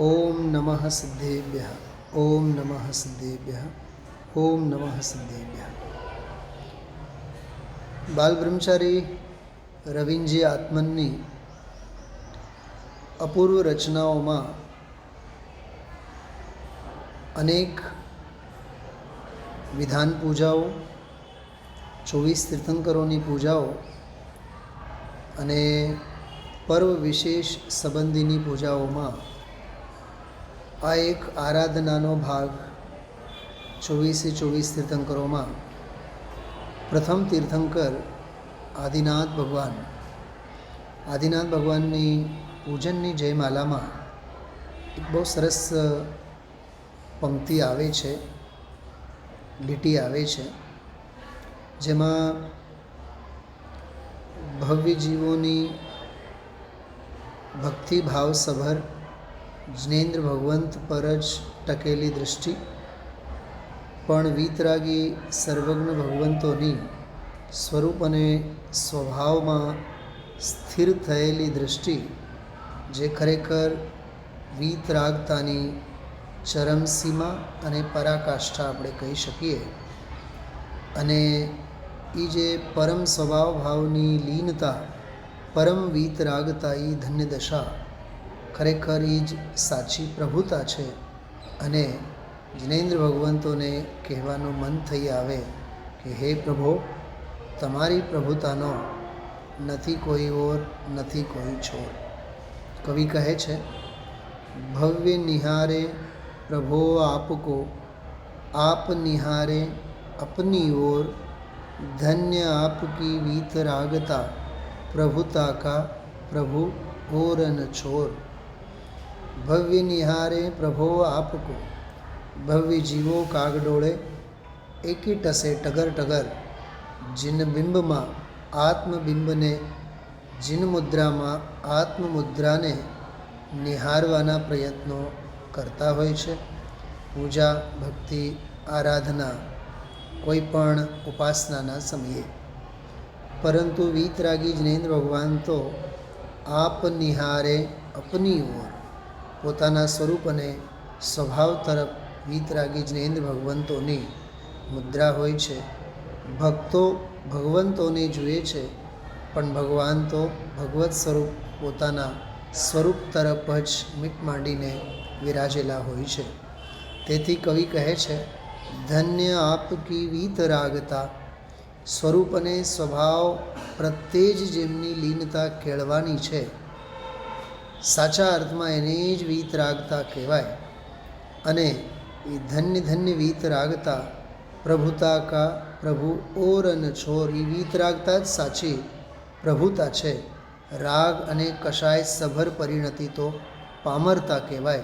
ओम नमः सिद्धेभ्यः। ओम नमः सिद्धेभ्यः। ओम नमः सिद्धेभ्यः। बाल ब्रह्मचारी रविंद्रजी आत्मननी अपूर्व रचनाओं अनेक विधान पूजाओं, 24 तीर्थंकरों की पूजाओं अने पर्व विशेष संबंधीनी पूजाओं में आ एक आराधनानो भाग 24 तीर्थंकरों में प्रथम तीर्थंकर आदिनाथ भगवान की पूजन की जयमाला में एक बहुत सरस पंक्ति आवे छे, લીટી આવે છે, જેમાં ભવ્ય જીવોની ભક્તિભાવ સભર જ્ઞેન્દ્ર ભગવંત પર જ ટકેલી દૃષ્ટિ, પણ વીતરાગી સર્વજ્ઞ ભગવંતોની સ્વરૂપ અને સ્વભાવમાં સ્થિર થયેલી દૃષ્ટિ, જે ખરેખર વીતરાગતાની ચરમસીમા અને પરાકાષ્ઠા આપણે કહી શકીએ. અને એ જે પરમ સ્વભાવ ભાવની લીનતા, પરમ વીતરાગતા, એ ધન્ય દશા ખરેખર એ જ સાચી પ્રભુતા છે. અને જ્ઞેન્દ્ર ભગવંતોને કહેવાનું મન થઈ આવે કે હે પ્રભો, તમારી પ્રભુતાનો નથી કોઈ ઓર, નથી કોઈ છોર. કવિ કહે છે, ભવ્ય નિહારે प्रभो आपको, आप निहारे अपनी ओर, धन्य आपकी वीतरागता, प्रभुता का प्रभु और न छोर. भव्य निहारे प्रभो आपको, भव्य जीवो कागडोळे एकी टसे टगर टगर, जिन बिंब में आत्मबिंब ने, जिन मुद्रा में आत्ममुद्रा ने निहारवाना प्रयत्नों करता होय छे. पूजा, भक्ति, आराधना, कोईपण उपासना समये, परंतु वीतरागी ज्ञेन्द्र भगवान तो आप निहारे अपनी ओर, पोताना स्वरूप अने स्वभाव तरफ वीतरागी ज्ञेन्द्र भगवंतोनी मुद्रा होय छे. भक्तो भगवंतोने जुए छे, पण भगवान तो भगवत स्वरूप पोताना स्वरूप तरफ ज मीट मांडीने विराजेला होय छे. तेथी कवि कहे छे, धन्य आपकी वीतरागता, स्वरूप अने स्वभाव प्रत्ये ज जेमनी लीनता केळवानी छे, साचा अर्थमां एने ज वीतरागता कहेवाय. अने ए धन्य धन्य वीतरागता, प्रभुता का प्रभु और न छोर, ए वीतरागता ज साची प्रभुता छे. राग अने कषाय सभर परिणति तो पामरता कहेवाय.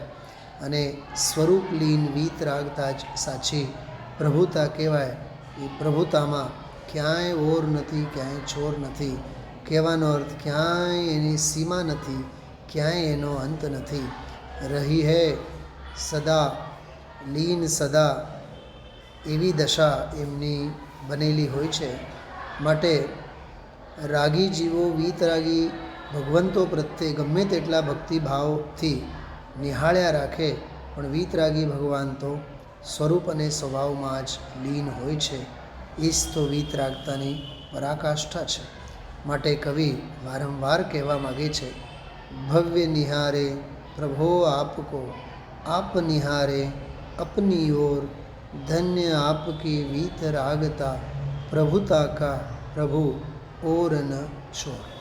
અને સ્વરૂપલીન વીતરાગતા જ સાચી પ્રભુતા કહેવાય. એ પ્રભુતામાં ક્યાંય ઓર નથી, ક્યાંય છોર નથી. કહેવાનો અર્થ ક્યાંય એની સીમા નથી, ક્યાંય એનો અંત નથી. રહી હે સદા, લીન સદા, એવી દશા એમની બનેલી હોય છે. માટે રાગી જીવો વીતરાગી ભગવંતો પ્રત્યે ગમે તેટલા ભક્તિભાવથી નિહાળ્યા રાખે, પણ વીતરાગી ભગવાન તો સ્વરૂપ અને સ્વભાવમાં જ લીન હોય છે. એ જ તો વીતરાગતાની પરાકાષ્ઠા છે. માટે કવિ વારંવાર કહેવા માગે છે, ભવ્ય નિહારે પ્રભો આપકો, આપ નિહારે अपनी ओर, धन्य आपकी वीतरागता, प्रभुता का प्रभु और न छोर.